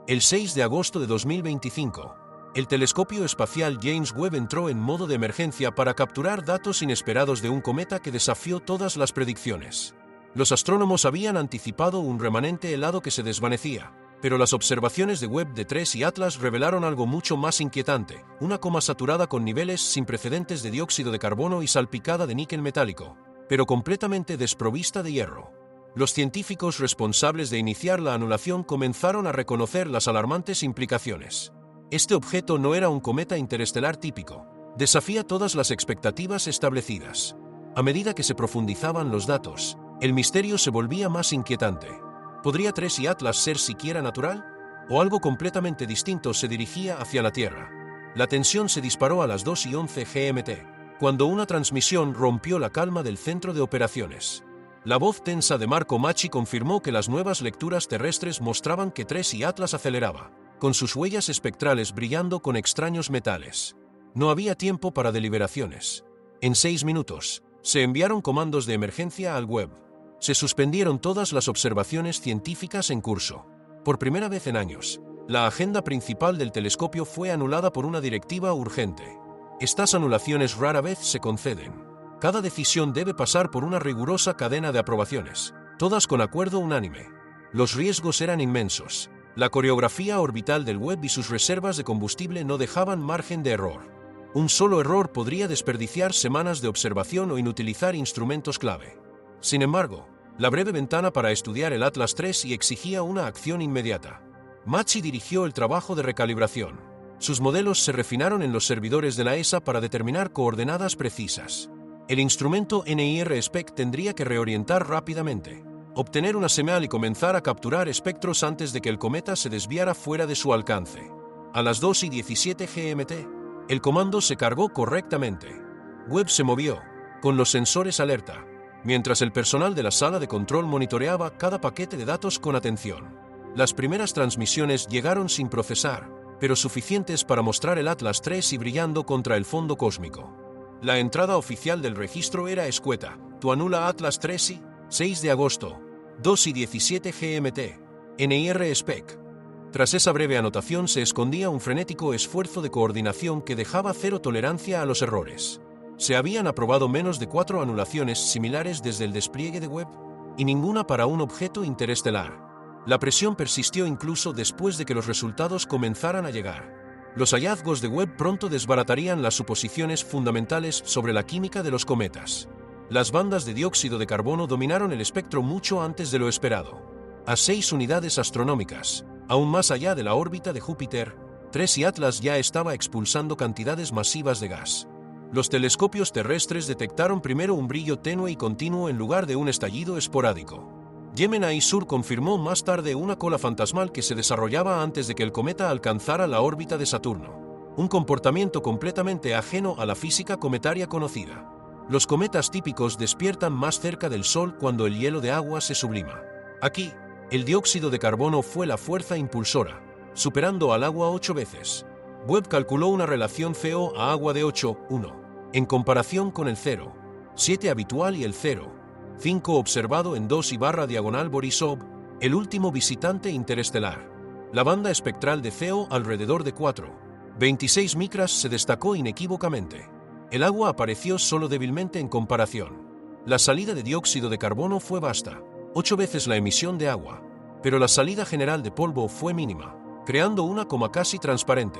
El 6 de agosto de 2025, el telescopio espacial James Webb entró en modo de emergencia para capturar datos inesperados de un cometa que desafió todas las predicciones. Los astrónomos habían anticipado un remanente helado que se desvanecía, pero las observaciones de Webb de 3 y Atlas revelaron algo mucho más inquietante: una coma saturada con niveles sin precedentes de dióxido de carbono y salpicada de níquel metálico, pero completamente desprovista de hierro. Los científicos responsables de iniciar la anulación comenzaron a reconocer las alarmantes implicaciones. Este objeto no era un cometa interestelar típico. Desafía todas las expectativas establecidas. A medida que se profundizaban los datos, el misterio se volvía más inquietante. ¿Podría 3 y Atlas ser siquiera natural? ¿O algo completamente distinto se dirigía hacia la Tierra? La tensión se disparó a las 2:11 GMT, cuando una transmisión rompió la calma del centro de operaciones. La voz tensa de Marco Macchi confirmó que las nuevas lecturas terrestres mostraban que 3 y Atlas aceleraba, con sus huellas espectrales brillando con extraños metales. No había tiempo para deliberaciones. En 6 minutos, se enviaron comandos de emergencia al Webb. Se suspendieron todas las observaciones científicas en curso. Por primera vez en años, la agenda principal del telescopio fue anulada por una directiva urgente. Estas anulaciones rara vez se conceden. Cada decisión debe pasar por una rigurosa cadena de aprobaciones, todas con acuerdo unánime. Los riesgos eran inmensos. La coreografía orbital del Webb y sus reservas de combustible no dejaban margen de error. Un solo error podría desperdiciar semanas de observación o inutilizar instrumentos clave. Sin embargo, la breve ventana para estudiar el Atlas III exigía una acción inmediata. Macchi dirigió el trabajo de recalibración. Sus modelos se refinaron en los servidores de la ESA para determinar coordenadas precisas. El instrumento NIR-SPEC tendría que reorientar rápidamente, obtener una señal y comenzar a capturar espectros antes de que el cometa se desviara fuera de su alcance. A las 2:17 GMT, el comando se cargó correctamente. Webb se movió, con los sensores alerta, mientras el personal de la sala de control monitoreaba cada paquete de datos con atención. Las primeras transmisiones llegaron sin procesar, pero suficientes para mostrar el Atlas III brillando contra el fondo cósmico. La entrada oficial del registro era escueta: tu anula Atlas III, 6 de agosto, 2:17 GMT, NIR-SPEC. Tras esa breve anotación se escondía un frenético esfuerzo de coordinación que dejaba cero tolerancia a los errores. Se habían aprobado menos de 4 anulaciones similares desde el despliegue de Webb, y ninguna para un objeto interestelar. La presión persistió incluso después de que los resultados comenzaran a llegar. Los hallazgos de Webb pronto desbaratarían las suposiciones fundamentales sobre la química de los cometas. Las bandas de dióxido de carbono dominaron el espectro mucho antes de lo esperado. A 6 unidades astronómicas, aún más allá de la órbita de Júpiter, 3 y Atlas ya estaba expulsando cantidades masivas de gas. Los telescopios terrestres detectaron primero un brillo tenue y continuo en lugar de un estallido esporádico. Gemini Sur confirmó más tarde una cola fantasmal que se desarrollaba antes de que el cometa alcanzara la órbita de Saturno. Un comportamiento completamente ajeno a la física cometaria conocida. Los cometas típicos despiertan más cerca del Sol cuando el hielo de agua se sublima. Aquí, el dióxido de carbono fue la fuerza impulsora, superando al agua 8 veces. Webb calculó una relación CO a agua de 8:1, en comparación con el 0,7 habitual y el 0,5 observado en 2/diagonal Borisov, el último visitante interestelar. La banda espectral de CO alrededor de 4,26 micras se destacó inequívocamente. El agua apareció solo débilmente en comparación. La salida de dióxido de carbono fue vasta, 8 veces la emisión de agua, pero la salida general de polvo fue mínima, creando una coma casi transparente.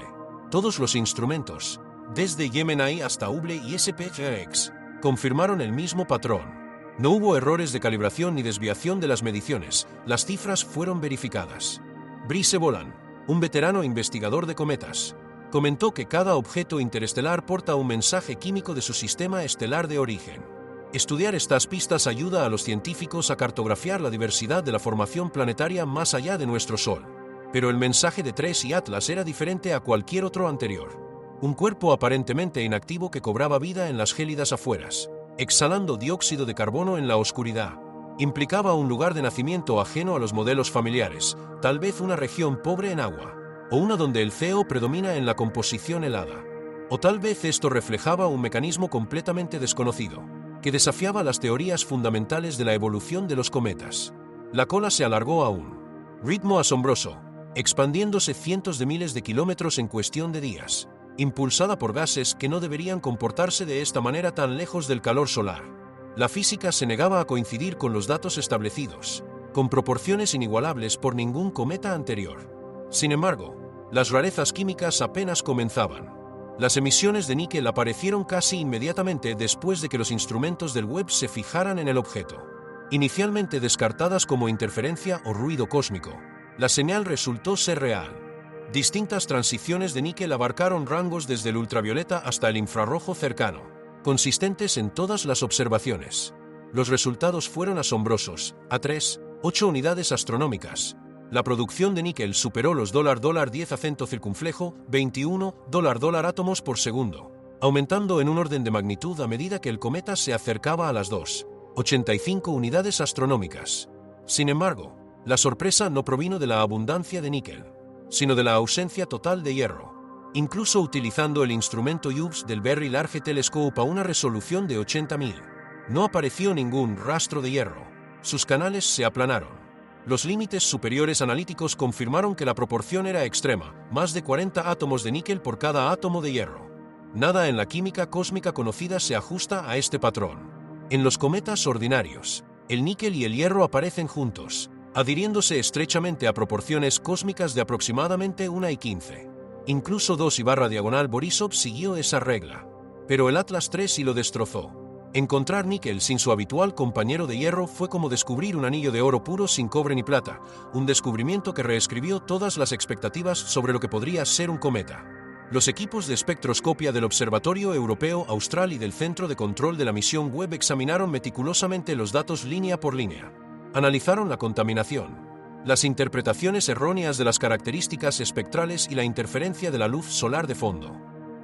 Todos los instrumentos, desde Gemini hasta Hubble y SPX, confirmaron el mismo patrón. No hubo errores de calibración ni desviación de las mediciones, las cifras fueron verificadas. Brice Bolan, un veterano investigador de cometas, comentó que cada objeto interestelar porta un mensaje químico de su sistema estelar de origen. Estudiar estas pistas ayuda a los científicos a cartografiar la diversidad de la formación planetaria más allá de nuestro Sol. Pero el mensaje de 3 y Atlas era diferente a cualquier otro anterior. Un cuerpo aparentemente inactivo que cobraba vida en las gélidas afueras, exhalando dióxido de carbono en la oscuridad. Implicaba un lugar de nacimiento ajeno a los modelos familiares, tal vez una región pobre en agua, o una donde el CO predomina en la composición helada. O tal vez esto reflejaba un mecanismo completamente desconocido, que desafiaba las teorías fundamentales de la evolución de los cometas. La cola se alargó a un ritmo asombroso, expandiéndose cientos de miles de kilómetros en cuestión de días, impulsada por gases que no deberían comportarse de esta manera tan lejos del calor solar. La física se negaba a coincidir con los datos establecidos, con proporciones inigualables por ningún cometa anterior. Sin embargo, las rarezas químicas apenas comenzaban. Las emisiones de níquel aparecieron casi inmediatamente después de que los instrumentos del Webb se fijaran en el objeto. Inicialmente descartadas como interferencia o ruido cósmico, la señal resultó ser real. Distintas transiciones de níquel abarcaron rangos desde el ultravioleta hasta el infrarrojo cercano, consistentes en todas las observaciones. Los resultados fueron asombrosos. A 8 unidades astronómicas. La producción de níquel superó los $10 acento circunflejo, 21 $, átomos por segundo, aumentando en un orden de magnitud a medida que el cometa se acercaba a las 2,85 unidades astronómicas. Sin embargo, la sorpresa no provino de la abundancia de níquel, sino de la ausencia total de hierro. Incluso utilizando el instrumento Hubble del Very Large Telescope a una resolución de 80.000, no apareció ningún rastro de hierro. Sus canales se aplanaron. Los límites superiores analíticos confirmaron que la proporción era extrema, más de 40 átomos de níquel por cada átomo de hierro. Nada en la química cósmica conocida se ajusta a este patrón. En los cometas ordinarios, el níquel y el hierro aparecen juntos, adhiriéndose estrechamente a proporciones cósmicas de aproximadamente 1:15. Incluso 2/diagonal Borisov siguió esa regla. Pero el Atlas III lo destrozó. Encontrar níquel sin su habitual compañero de hierro fue como descubrir un anillo de oro puro sin cobre ni plata, un descubrimiento que reescribió todas las expectativas sobre lo que podría ser un cometa. Los equipos de espectroscopia del Observatorio Europeo Austral y del Centro de Control de la Misión Webb examinaron meticulosamente los datos línea por línea. Analizaron la contaminación, las interpretaciones erróneas de las características espectrales y la interferencia de la luz solar de fondo.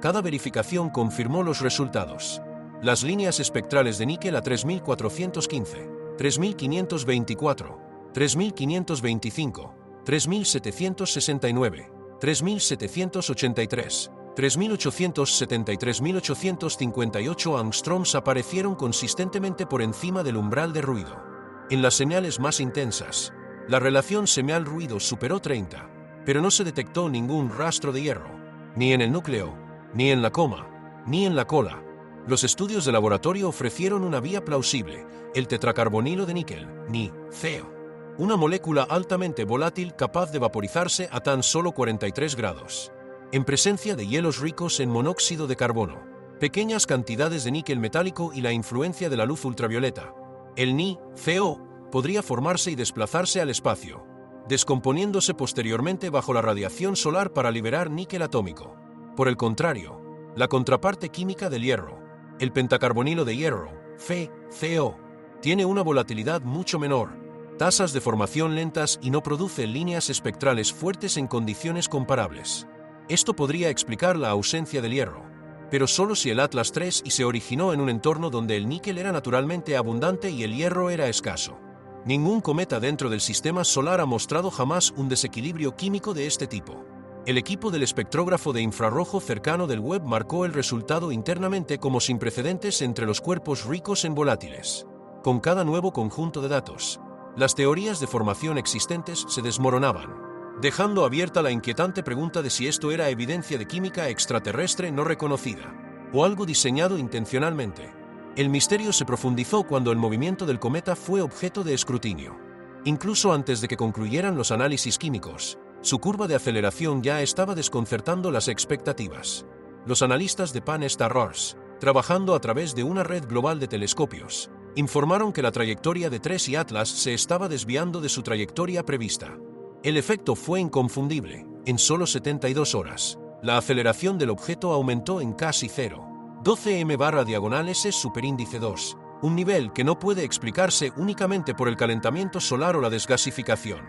Cada verificación confirmó los resultados. Las líneas espectrales de níquel a 3415, 3524, 3525, 3769, 3783, 3870 y 3858 angstroms aparecieron consistentemente por encima del umbral de ruido. En las señales más intensas, la relación señal-ruido superó 30, pero no se detectó ningún rastro de hierro, ni en el núcleo, ni en la coma, ni en la cola. Los estudios de laboratorio ofrecieron una vía plausible, el tetracarbonilo de níquel, NiCeo, una molécula altamente volátil capaz de vaporizarse a tan solo 43 grados. En presencia de hielos ricos en monóxido de carbono, pequeñas cantidades de níquel metálico y la influencia de la luz ultravioleta, el NiCeo podría formarse y desplazarse al espacio, descomponiéndose posteriormente bajo la radiación solar para liberar níquel atómico. Por el contrario, la contraparte química del hierro, el pentacarbonilo de hierro, FeCO, tiene una volatilidad mucho menor, tasas de formación lentas y no produce líneas espectrales fuertes en condiciones comparables. Esto podría explicar la ausencia del hierro, pero solo si el Atlas III se originó en un entorno donde el níquel era naturalmente abundante y el hierro era escaso. Ningún cometa dentro del sistema solar ha mostrado jamás un desequilibrio químico de este tipo. El equipo del espectrógrafo de infrarrojo cercano del Webb marcó el resultado internamente como sin precedentes entre los cuerpos ricos en volátiles. Con cada nuevo conjunto de datos, las teorías de formación existentes se desmoronaban, dejando abierta la inquietante pregunta de si esto era evidencia de química extraterrestre no reconocida, o algo diseñado intencionalmente. El misterio se profundizó cuando el movimiento del cometa fue objeto de escrutinio. Incluso antes de que concluyeran los análisis químicos, su curva de aceleración ya estaba desconcertando las expectativas. Los analistas de Pan-STARRS, trabajando a través de una red global de telescopios, informaron que la trayectoria de TRES y Atlas se estaba desviando de su trayectoria prevista. El efecto fue inconfundible. En solo 72 horas, la aceleración del objeto aumentó en casi 0,12 m/s superíndice 2, un nivel que no puede explicarse únicamente por el calentamiento solar o la desgasificación.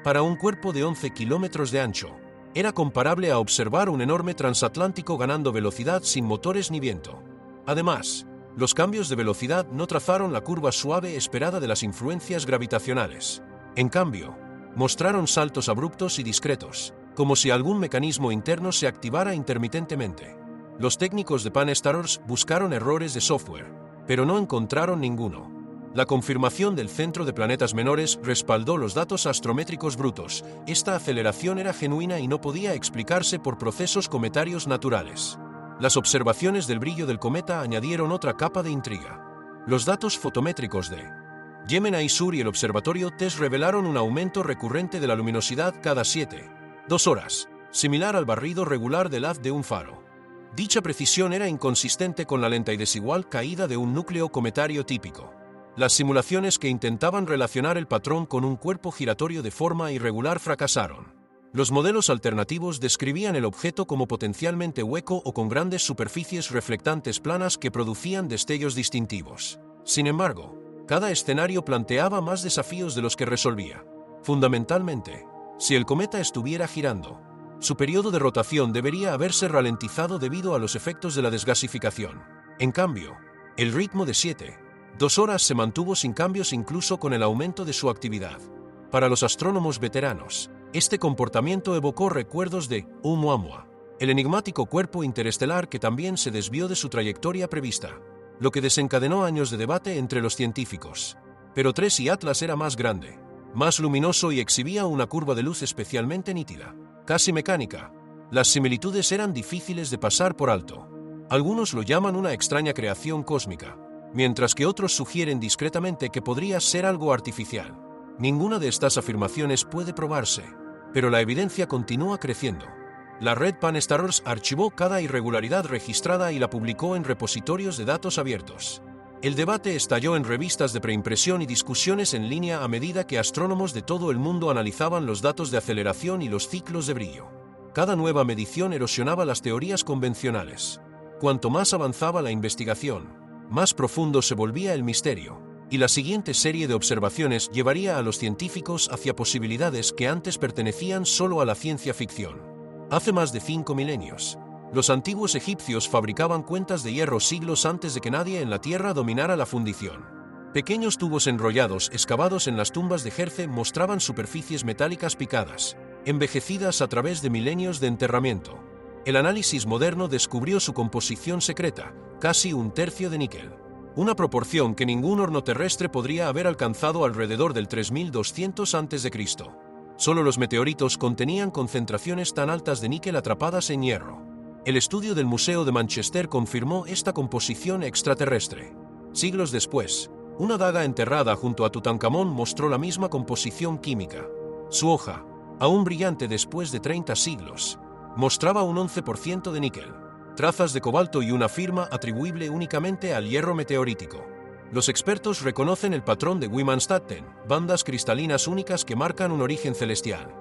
Para un cuerpo de 11 kilómetros de ancho, era comparable a observar un enorme transatlántico ganando velocidad sin motores ni viento. Además, los cambios de velocidad no trazaron la curva suave esperada de las influencias gravitacionales. En cambio, mostraron saltos abruptos y discretos, como si algún mecanismo interno se activara intermitentemente. Los técnicos de Pan-STARRS buscaron errores de software, pero no encontraron ninguno. La confirmación del centro de planetas menores respaldó los datos astrométricos brutos. Esta aceleración era genuina y no podía explicarse por procesos cometarios naturales. Las observaciones del brillo del cometa añadieron otra capa de intriga. Los datos fotométricos de Gemini Sur y el observatorio TESS revelaron un aumento recurrente de la luminosidad cada 7,2 horas, similar al barrido regular del haz de un faro. Dicha precisión era inconsistente con la lenta y desigual caída de un núcleo cometario típico. Las simulaciones que intentaban relacionar el patrón con un cuerpo giratorio de forma irregular fracasaron. Los modelos alternativos describían el objeto como potencialmente hueco o con grandes superficies reflectantes planas que producían destellos distintivos. Sin embargo, cada escenario planteaba más desafíos de los que resolvía. Fundamentalmente, si el cometa estuviera girando, su periodo de rotación debería haberse ralentizado debido a los efectos de la desgasificación. En cambio, el ritmo de 7,2 horas se mantuvo sin cambios incluso con el aumento de su actividad. Para los astrónomos veteranos, este comportamiento evocó recuerdos de Oumuamua, el enigmático cuerpo interestelar que también se desvió de su trayectoria prevista, lo que desencadenó años de debate entre los científicos. Pero TESS y Atlas era más grande, más luminoso y exhibía una curva de luz especialmente nítida, casi mecánica. Las similitudes eran difíciles de pasar por alto. Algunos lo llaman una extraña creación cósmica, mientras que otros sugieren discretamente que podría ser algo artificial. Ninguna de estas afirmaciones puede probarse, pero la evidencia continúa creciendo. La red Pan-STARRS archivó cada irregularidad registrada y la publicó en repositorios de datos abiertos. El debate estalló en revistas de preimpresión y discusiones en línea a medida que astrónomos de todo el mundo analizaban los datos de aceleración y los ciclos de brillo. Cada nueva medición erosionaba las teorías convencionales. Cuanto más avanzaba la investigación, más profundo se volvía el misterio, y la siguiente serie de observaciones llevaría a los científicos hacia posibilidades que antes pertenecían solo a la ciencia ficción. Hace más de 5 milenios, los antiguos egipcios fabricaban cuentas de hierro siglos antes de que nadie en la Tierra dominara la fundición. Pequeños tubos enrollados excavados en las tumbas de Jerce mostraban superficies metálicas picadas, envejecidas a través de milenios de enterramiento. El análisis moderno descubrió su composición secreta, casi 1/3 de níquel, una proporción que ningún horno terrestre podría haber alcanzado alrededor del 3200 a.C. Solo los meteoritos contenían concentraciones tan altas de níquel atrapadas en hierro. El estudio del Museo de Manchester confirmó esta composición extraterrestre. Siglos después, una daga enterrada junto a Tutankamón mostró la misma composición química. Su hoja, aún brillante después de 30 siglos, mostraba un 11% de níquel, trazas de cobalto y una firma atribuible únicamente al hierro meteorítico. Los expertos reconocen el patrón de Wemanstatten, bandas cristalinas únicas que marcan un origen celestial,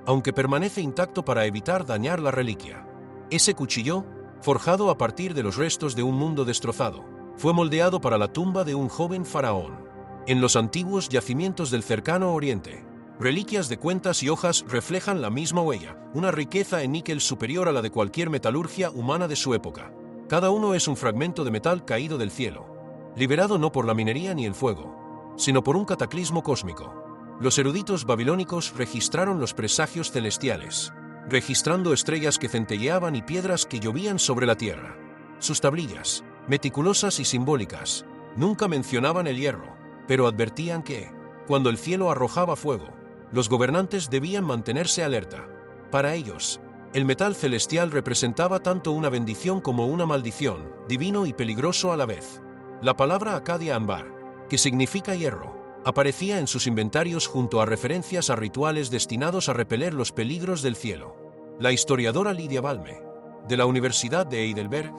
aunque permanece intacto para evitar dañar la reliquia. Ese cuchillo, forjado a partir de los restos de un mundo destrozado, fue moldeado para la tumba de un joven faraón. En los antiguos yacimientos del cercano Oriente, reliquias de cuentas y hojas reflejan la misma huella, una riqueza en níquel superior a la de cualquier metalurgia humana de su época. Cada uno es un fragmento de metal caído del cielo, liberado no por la minería ni el fuego, sino por un cataclismo cósmico. Los eruditos babilónicos registraron los presagios celestiales, registrando estrellas que centelleaban y piedras que llovían sobre la tierra. Sus tablillas, meticulosas y simbólicas, nunca mencionaban el hierro, pero advertían que, cuando el cielo arrojaba fuego, los gobernantes debían mantenerse alerta. Para ellos, el metal celestial representaba tanto una bendición como una maldición, divino y peligroso a la vez. La palabra Acadia Ambar, que significa hierro, aparecía en sus inventarios junto a referencias a rituales destinados a repeler los peligros del cielo. La historiadora Lydia Balme, de la Universidad de Heidelberg,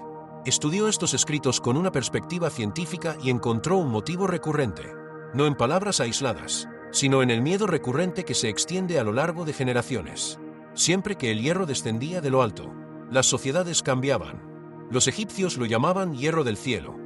estudió estos escritos con una perspectiva científica y encontró un motivo recurrente, no en palabras aisladas, sino en el miedo recurrente que se extiende a lo largo de generaciones. Siempre que el hierro descendía de lo alto, las sociedades cambiaban. Los egipcios lo llamaban hierro del cielo,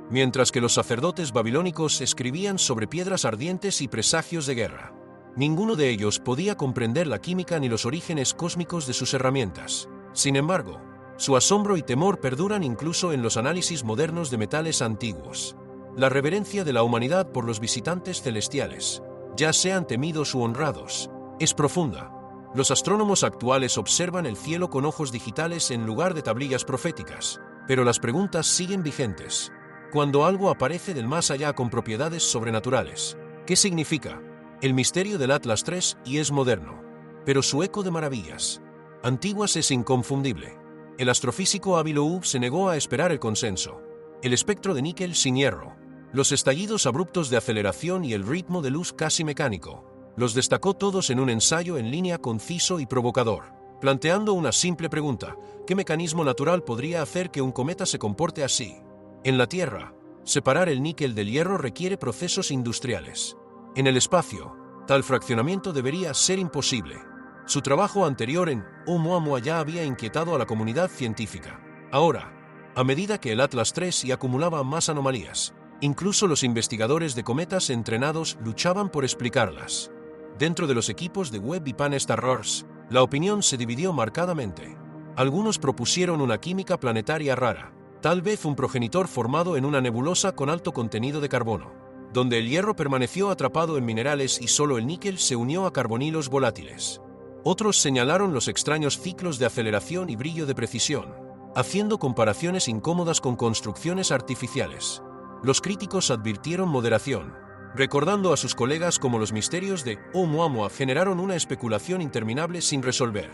mientras que los sacerdotes babilónicos escribían sobre piedras ardientes y presagios de guerra. Ninguno de ellos podía comprender la química ni los orígenes cósmicos de sus herramientas. Sin embargo, su asombro y temor perduran incluso en los análisis modernos de metales antiguos. La reverencia de la humanidad por los visitantes celestiales, ya sean temidos u honrados, es profunda. Los astrónomos actuales observan el cielo con ojos digitales en lugar de tablillas proféticas, pero las preguntas siguen vigentes. cuando algo aparece del más allá con propiedades sobrenaturales. ¿Qué significa? El misterio del Atlas III y es moderno, pero su eco de maravillas antiguas es inconfundible. El astrofísico Avi Loeb se negó a esperar el consenso. El espectro de níquel sin hierro, los estallidos abruptos de aceleración y el ritmo de luz casi mecánico, los destacó todos en un ensayo en línea conciso y provocador, planteando una simple pregunta: ¿qué mecanismo natural podría hacer que un cometa se comporte así? En la Tierra, separar el níquel del hierro requiere procesos industriales. En el espacio, tal fraccionamiento debería ser imposible. Su trabajo anterior en Oumuamua ya había inquietado a la comunidad científica. Ahora, a medida que el Atlas III acumulaba más anomalías, incluso los investigadores de cometas entrenados luchaban por explicarlas. Dentro de los equipos de Webb y Pan-STARRS, la opinión se dividió marcadamente. Algunos propusieron una química planetaria rara, tal vez un progenitor formado en una nebulosa con alto contenido de carbono, donde el hierro permaneció atrapado en minerales y solo el níquel se unió a carbonilos volátiles. Otros señalaron los extraños ciclos de aceleración y brillo de precisión, haciendo comparaciones incómodas con construcciones artificiales. Los críticos advirtieron moderación, recordando a sus colegas cómo los misterios de Oumuamua generaron una especulación interminable sin resolver.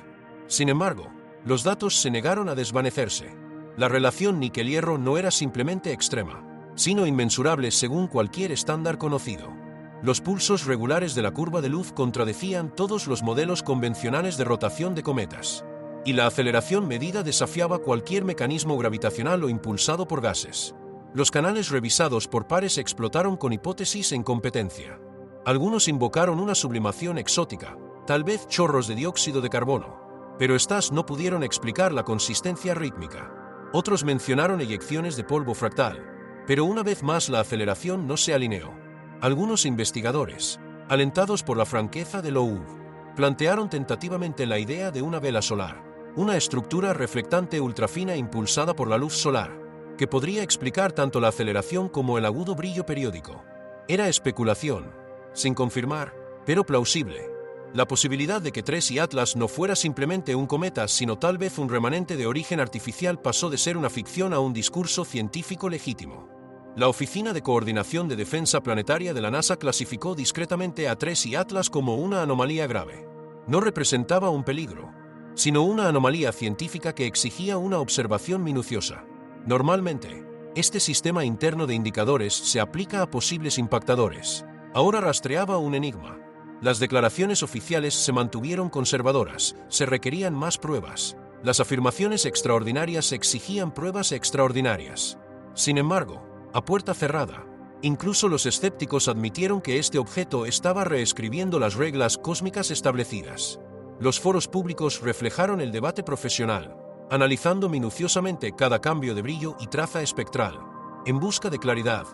Sin embargo, los datos se negaron a desvanecerse. La relación níquel-hierro no era simplemente extrema, sino inmensurable según cualquier estándar conocido. Los pulsos regulares de la curva de luz contradecían todos los modelos convencionales de rotación de cometas, y la aceleración medida desafiaba cualquier mecanismo gravitacional o impulsado por gases. Los canales revisados por pares explotaron con hipótesis en competencia. Algunos invocaron una sublimación exótica, tal vez chorros de dióxido de carbono, pero estas no pudieron explicar la consistencia rítmica. Otros mencionaron eyecciones de polvo fractal, pero una vez más la aceleración no se alineó. Algunos investigadores, alentados por la franqueza de Loeb, plantearon tentativamente la idea de una vela solar, una estructura reflectante ultrafina impulsada por la luz solar, que podría explicar tanto la aceleración como el agudo brillo periódico. Era especulación, sin confirmar, pero plausible. La posibilidad de que TRES y Atlas no fuera simplemente un cometa, sino tal vez un remanente de origen artificial, pasó de ser una ficción a un discurso científico legítimo. La Oficina de Coordinación de Defensa Planetaria de la NASA clasificó discretamente a TRES y Atlas como una anomalía grave. No representaba un peligro, sino una anomalía científica que exigía una observación minuciosa. Normalmente, este sistema interno de indicadores se aplica a posibles impactadores. Ahora rastreaba un enigma. Las declaraciones oficiales se mantuvieron conservadoras, se requerían más pruebas. Las afirmaciones extraordinarias exigían pruebas extraordinarias. Sin embargo, a puerta cerrada, incluso los escépticos admitieron que este objeto estaba reescribiendo las reglas cósmicas establecidas. Los foros públicos reflejaron el debate profesional, analizando minuciosamente cada cambio de brillo y traza espectral. En busca de claridad,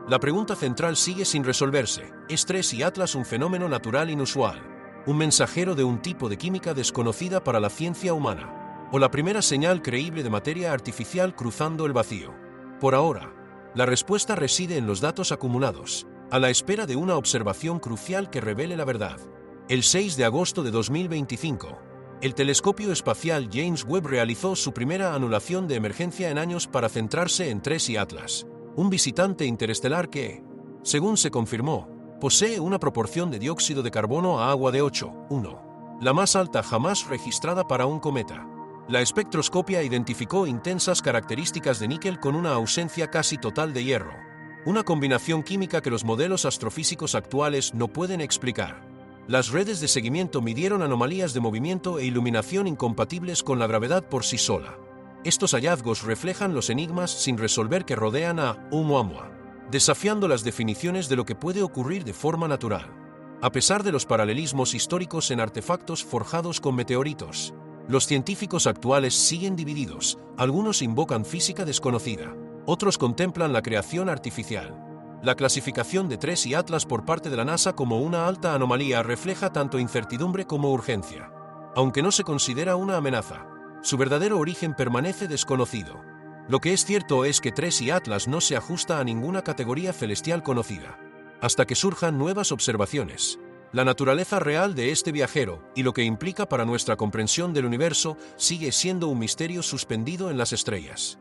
la pregunta central sigue sin resolverse: ¿es TRES y Atlas un fenómeno natural inusual, un mensajero de un tipo de química desconocida para la ciencia humana, o la primera señal creíble de materia artificial cruzando el vacío? Por ahora, la respuesta reside en los datos acumulados, a la espera de una observación crucial que revele la verdad. El 6 de agosto de 2025, el telescopio espacial James Webb realizó su primera anulación de emergencia en años para centrarse en TRES y Atlas, un visitante interestelar que, según se confirmó, posee una proporción de dióxido de carbono a agua de 8:1, la más alta jamás registrada para un cometa. La espectroscopia identificó intensas características de níquel con una ausencia casi total de hierro, una combinación química que los modelos astrofísicos actuales no pueden explicar. Las redes de seguimiento midieron anomalías de movimiento e iluminación incompatibles con la gravedad por sí sola. Estos hallazgos reflejan los enigmas sin resolver que rodean a Oumuamua, desafiando las definiciones de lo que puede ocurrir de forma natural. A pesar de los paralelismos históricos en artefactos forjados con meteoritos, los científicos actuales siguen divididos. Algunos invocan física desconocida, otros contemplan la creación artificial. La clasificación de TRES y Atlas por parte de la NASA como una alta anomalía refleja tanto incertidumbre como urgencia. Aunque no se considera una amenaza, su verdadero origen permanece desconocido. Lo que es cierto es que TRES y Atlas no se ajusta a ninguna categoría celestial conocida, hasta que surjan nuevas observaciones. La naturaleza real de este viajero y lo que implica para nuestra comprensión del universo sigue siendo un misterio suspendido en las estrellas.